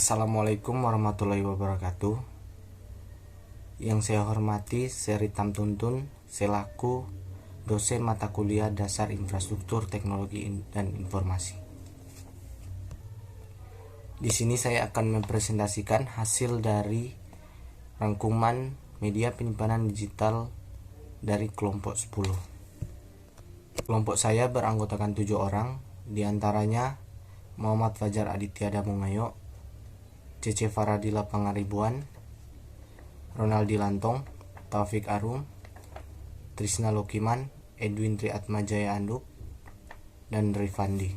Assalamualaikum warahmatullahi wabarakatuh. Yang saya hormati Seri Tamtuntun selaku dosen mata kuliah Dasar Infrastruktur Teknologi dan Informasi. Di sini saya akan mempresentasikan hasil dari rangkuman media penyimpanan digital dari kelompok 10. Kelompok saya beranggotakan 7 orang, diantaranya Muhammad Fajar Aditya Damungayo, Cece Faradila Pangaribuan, Ronaldi Lantong, Taufik Arum, Trisna Lokiman, Edwin Triatmajaya Anduk, dan Rifandi.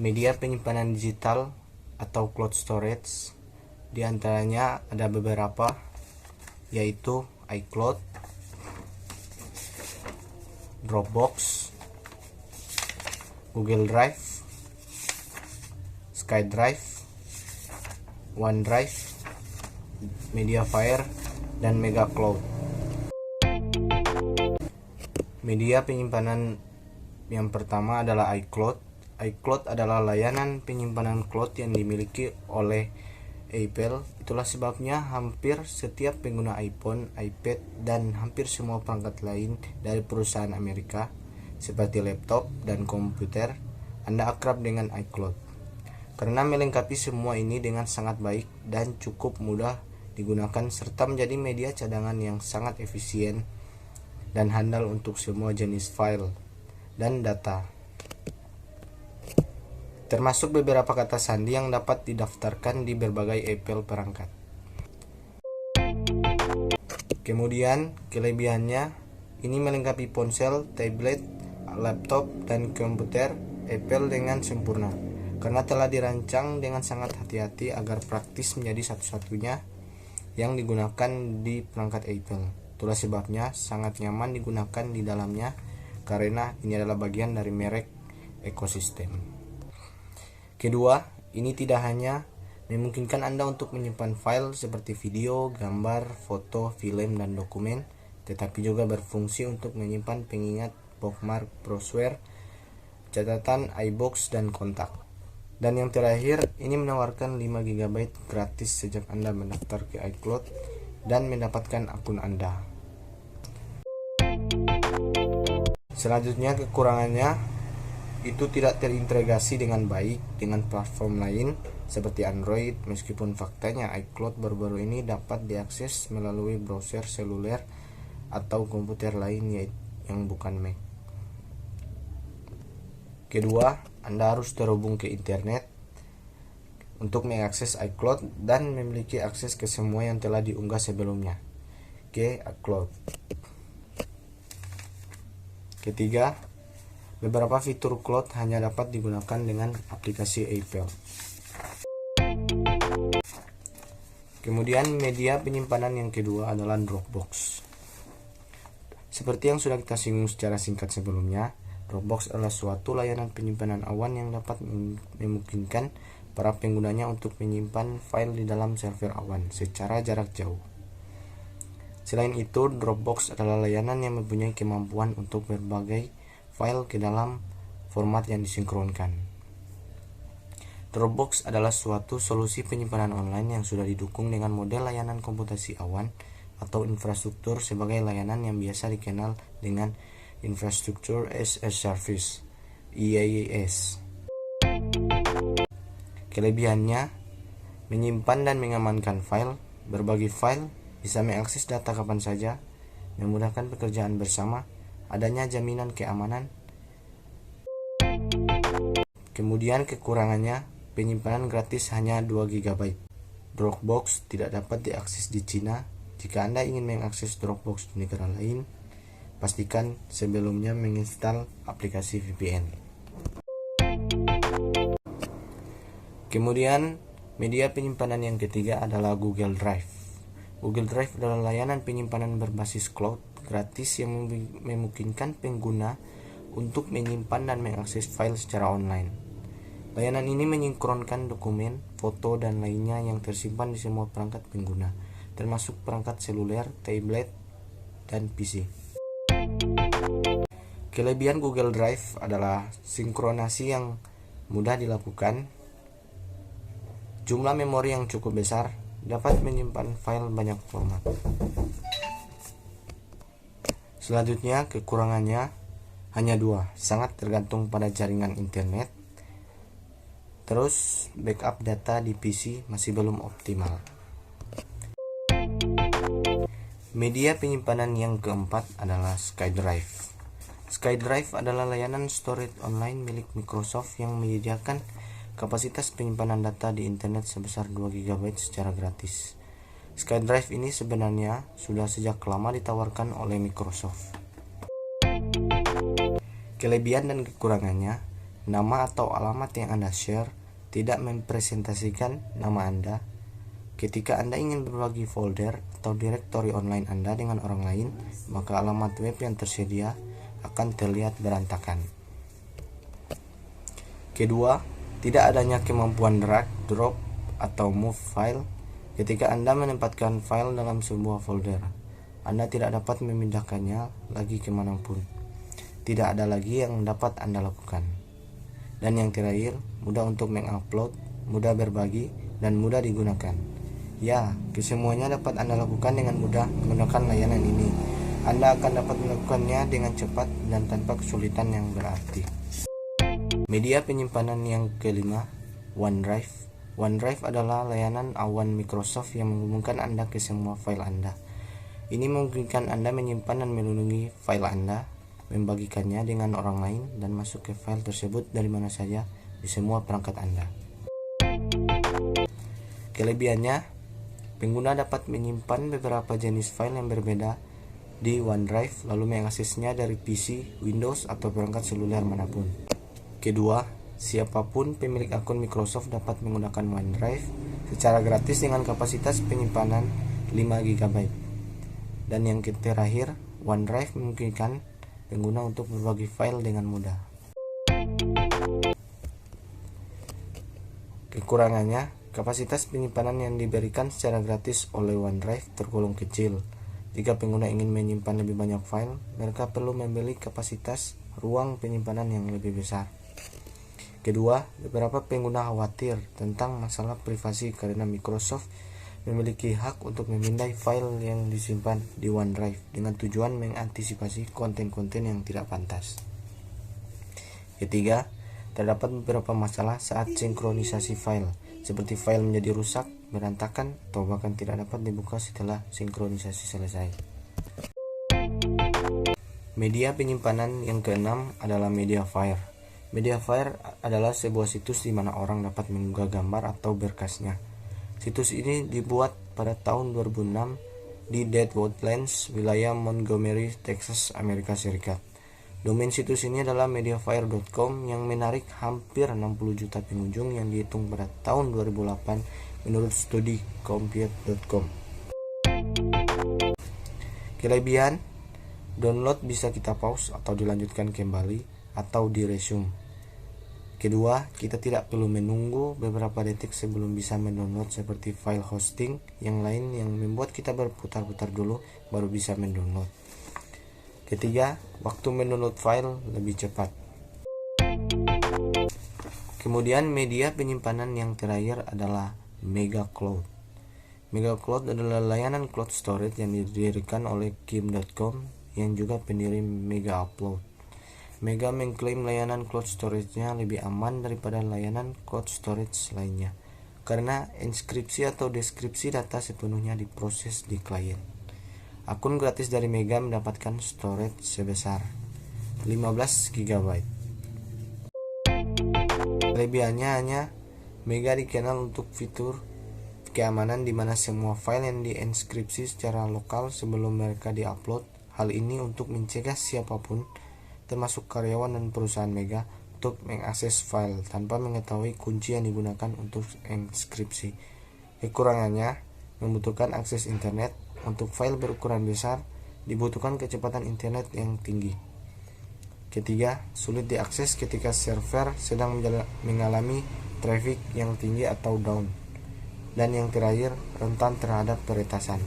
Media penyimpanan digital atau cloud storage diantaranya ada beberapa, yaitu iCloud, Dropbox, Google Drive, SkyDrive, OneDrive, Mediafire, dan MegaCloud. Media penyimpanan yang pertama adalah iCloud. iCloud adalah layanan penyimpanan cloud yang dimiliki oleh Apple. Itulah sebabnya hampir setiap pengguna iPhone, iPad, dan hampir semua perangkat lain dari perusahaan Amerika seperti laptop dan komputer, Anda akrab dengan iCloud. Karena melengkapi semua ini dengan sangat baik dan cukup mudah digunakan serta menjadi media cadangan yang sangat efisien dan handal untuk semua jenis file dan data, termasuk beberapa kata sandi yang dapat didaftarkan di berbagai Apple perangkat. Kemudian kelebihannya, ini melengkapi ponsel, tablet, laptop, dan komputer Apple dengan sempurna, karena telah dirancang dengan sangat hati-hati agar praktis menjadi satu-satunya yang digunakan di perangkat Apple. Itulah sebabnya sangat nyaman digunakan di dalamnya, karena ini adalah bagian dari merek ekosistem. Kedua, ini tidak hanya memungkinkan Anda untuk menyimpan file seperti video, gambar, foto, film, dan dokumen, tetapi juga berfungsi untuk menyimpan pengingat, bookmark, browser, catatan, iBox, dan kontak. Dan yang terakhir, ini menawarkan 5 GB gratis sejak Anda mendaftar ke iCloud dan mendapatkan akun Anda. Selanjutnya, kekurangannya itu tidak terintegrasi dengan baik dengan platform lain seperti Android, meskipun faktanya iCloud baru-baru ini dapat diakses melalui browser seluler atau komputer lain yang bukan Mac. Kedua, Anda harus terhubung ke internet untuk mengakses iCloud dan memiliki akses ke semua yang telah diunggah sebelumnya ke iCloud. Ketiga, beberapa fitur cloud hanya dapat digunakan dengan aplikasi Apple. Kemudian media penyimpanan yang kedua adalah Dropbox. Seperti yang sudah kita singgung secara singkat sebelumnya, Dropbox adalah suatu layanan penyimpanan awan yang dapat memungkinkan para penggunanya untuk menyimpan file di dalam server awan secara jarak jauh. Selain itu, Dropbox adalah layanan yang mempunyai kemampuan untuk berbagai file ke dalam format yang disinkronkan. Dropbox adalah suatu solusi penyimpanan online yang sudah didukung dengan model layanan komputasi awan atau infrastruktur sebagai layanan yang biasa dikenal dengan Infrastructure as a Service (IaaS). Kelebihannya, menyimpan dan mengamankan file, berbagi file, bisa mengakses data kapan saja, memudahkan pekerjaan bersama, adanya jaminan keamanan. Kemudian kekurangannya, penyimpanan gratis hanya 2 GB. Dropbox tidak dapat diakses di Cina. Jika Anda ingin mengakses Dropbox di negara lain, pastikan sebelumnya menginstal aplikasi VPN. Kemudian, media penyimpanan yang ketiga adalah Google Drive. Google Drive adalah layanan penyimpanan berbasis cloud gratis yang memungkinkan pengguna untuk menyimpan dan mengakses file secara online. Layanan ini menyinkronkan dokumen, foto, dan lainnya yang tersimpan di semua perangkat pengguna, termasuk perangkat seluler, tablet, dan PC. Kelebihan Google Drive adalah sinkronasi yang mudah dilakukan, Jumlah memori yang cukup besar dapat menyimpan file banyak format. Selanjutnya, kekurangannya hanya dua, sangat tergantung pada jaringan internet. Terus, backup data di PC masih belum optimal. Media penyimpanan yang keempat adalah SkyDrive. SkyDrive adalah layanan storage online milik Microsoft yang menyediakan kapasitas penyimpanan data di internet sebesar 2 GB secara gratis. SkyDrive ini sebenarnya sudah sejak lama ditawarkan oleh Microsoft. Kelebihan dan kekurangannya, nama atau alamat yang Anda share tidak mempresentasikan nama Anda. Ketika Anda ingin berbagi folder atau direktori online Anda dengan orang lain, maka alamat web yang tersedia akan terlihat berantakan. Kedua, tidak adanya kemampuan drag, drop, atau move file. Ketika Anda menempatkan file dalam sebuah folder, Anda tidak dapat memindahkannya lagi kemanapun. Tidak ada lagi yang dapat Anda lakukan. Dan yang terakhir, mudah untuk mengupload, mudah berbagi, dan mudah digunakan. Ya, kesemuanya dapat Anda lakukan dengan mudah menggunakan layanan ini. Anda akan dapat melakukannya dengan cepat dan tanpa kesulitan yang berarti. Media penyimpanan yang kelima, OneDrive. OneDrive adalah layanan awan Microsoft yang menghubungkan Anda ke semua file Anda. Ini memungkinkan Anda menyimpan dan melindungi file Anda, membagikannya dengan orang lain, dan masuk ke file tersebut dari mana saja di semua perangkat Anda. Kelebihannya, pengguna dapat menyimpan beberapa jenis file yang berbeda di OneDrive lalu mengaksesnya dari PC, Windows, atau perangkat seluler manapun. Kedua, siapapun pemilik akun Microsoft dapat menggunakan OneDrive secara gratis dengan kapasitas penyimpanan 5 GB. Dan yang terakhir, OneDrive memungkinkan pengguna untuk berbagi file dengan mudah. Kekurangannya, kapasitas penyimpanan yang diberikan secara gratis oleh OneDrive tergolong kecil. Jika pengguna ingin menyimpan lebih banyak file, mereka perlu membeli kapasitas ruang penyimpanan yang lebih besar. Kedua, beberapa pengguna khawatir tentang masalah privasi karena Microsoft memiliki hak untuk memindai file yang disimpan di OneDrive dengan tujuan mengantisipasi konten-konten yang tidak pantas. Ketiga, terdapat beberapa masalah saat sinkronisasi file, seperti file menjadi rusak, berantakan, atau bahkan tidak dapat dibuka setelah sinkronisasi selesai. Media penyimpanan yang keenam adalah Mediafire. Mediafire adalah sebuah situs di mana orang dapat mengunggah gambar atau berkasnya. Situs ini dibuat pada tahun 2006 di Deadwoodlands, wilayah Montgomery, Texas, Amerika Serikat. Domain situs ini adalah mediafire.com yang menarik hampir 60 juta pengunjung yang dihitung pada tahun 2008 menurut studi compute.com. Kelebihan, download bisa kita pause atau dilanjutkan kembali atau di resume. Kedua, kita tidak perlu menunggu beberapa detik sebelum bisa mendownload seperti file hosting yang lain yang membuat kita berputar-putar dulu baru bisa mendownload. Ketiga, waktu mendownload file lebih cepat. Kemudian media penyimpanan yang terakhir adalah MegaCloud. MegaCloud adalah layanan cloud storage yang didirikan oleh Kim.com yang juga pendiri MegaUpload. Mega mengklaim layanan cloud storage-nya lebih aman daripada layanan cloud storage lainnya karena inskripsi atau deskripsi data sepenuhnya diproses di klien. Akun gratis dari Mega mendapatkan storage sebesar 15 GB. Kelebihannya hanya Mega dikenal untuk fitur keamanan di mana semua file yang dienskripsi secara lokal sebelum mereka diupload. Hal ini untuk mencegah siapapun, termasuk karyawan dan perusahaan Mega, untuk mengakses file tanpa mengetahui kunci yang digunakan untuk enskripsi. Kekurangannya, membutuhkan akses internet. Untuk file berukuran besar, dibutuhkan kecepatan internet yang tinggi. Ketiga, sulit diakses ketika server sedang mengalami traffic yang tinggi atau down. Dan yang terakhir, rentan terhadap peretasan.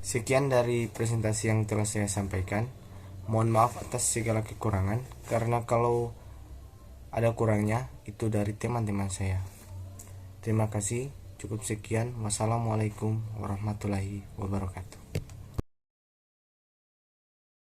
Sekian dari presentasi yang telah saya sampaikan. Mohon maaf atas segala kekurangan, karena kalau ada kurangnya itu dari teman-teman saya. Terima kasih, cukup sekian. Wassalamualaikum warahmatullahi wabarakatuh.